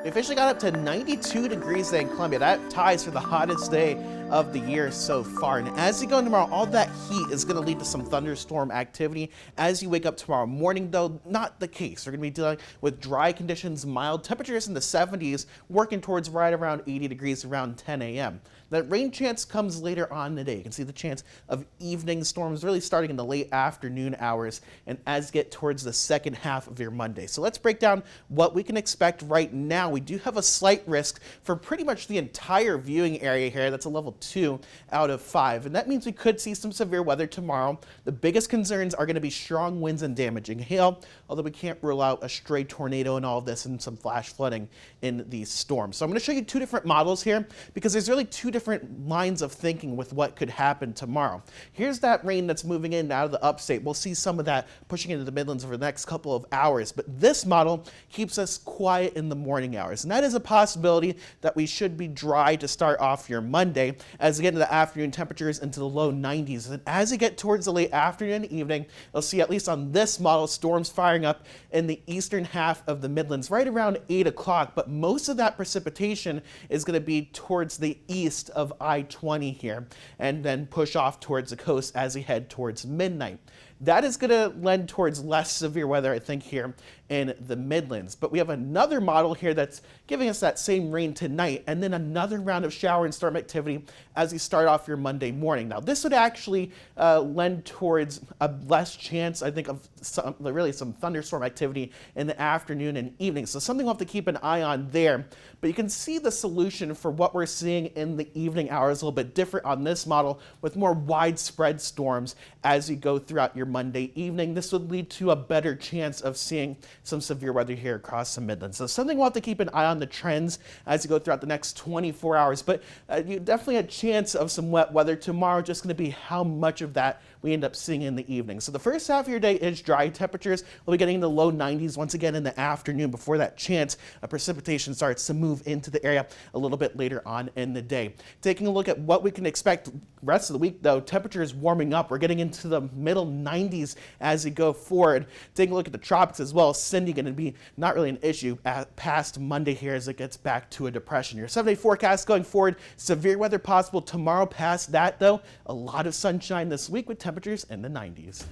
We officially got up to 92 degrees today in Columbia. That ties for the hottest day of the year so far. And as you go tomorrow, all that heat is going to lead to some thunderstorm activity. As you wake up tomorrow morning, though, not the case. We're going to be dealing with dry conditions, mild temperatures in the 70s, working towards right around 80 degrees around 10 a.m. That rain chance comes later on in the day. You can see the chance of evening storms really starting in the late afternoon hours and as you get towards the second half of your Monday. So let's break down what we can expect right now. We do have a slight risk for pretty much the entire viewing area here. That's a level 2 out of 5. And that means we could see some severe weather tomorrow. The biggest concerns are going to be strong winds and damaging hail, although we can't rule out a stray tornado and all of this and some flash flooding in these storms. So I'm going to show you two different models here because there's really two different lines of thinking with what could happen tomorrow. Here's that rain that's moving in out of the upstate. We'll see some of that pushing into the Midlands over the next couple of hours, but this model keeps us quiet in the morning hours, and that is a possibility that we should be dry to start off your Monday as we get into the afternoon temperatures into the low 90s. And as you get towards the late afternoon and evening, you'll see, at least on this model, storms firing up in the eastern half of the Midlands right around 8 o'clock, but most of that precipitation is going to be towards the east of I-20 here and then push off towards the coast as we head towards midnight. That is going to lend towards less severe weather, I think, here in the Midlands. But we have another model here that's giving us that same rain tonight and then another round of shower and storm activity as we start off your Monday morning. Now, this would actually lend towards a less chance, I think, of some thunderstorm activity in the afternoon and evening. So something we'll have to keep an eye on there. But you can see the solution for what we're seeing in the evening hours a little bit different on this model with more widespread storms as you go throughout your Monday evening. This would lead to a better chance of seeing some severe weather here across the Midlands. So something we'll have to keep an eye on the trends as you go throughout the next 24 hours. But you definitely a chance of some wet weather tomorrow, just going to be how much of that we end up seeing in the evening. So the first half of your day is dry. Temperatures will be getting in the low 90s once again in the afternoon before that chance of precipitation starts to move into the area a little bit later on in the day. Taking a look at what we can expect rest of the week, though, temperatures warming up. We're getting into the middle 90s as we go forward. Taking a look at the tropics as well, Cindy going to be not really an issue past Monday here as it gets back to a depression. Your 7-day forecast going forward, severe weather possible tomorrow. Past that, though, a lot of sunshine this week with temperatures in the 90s.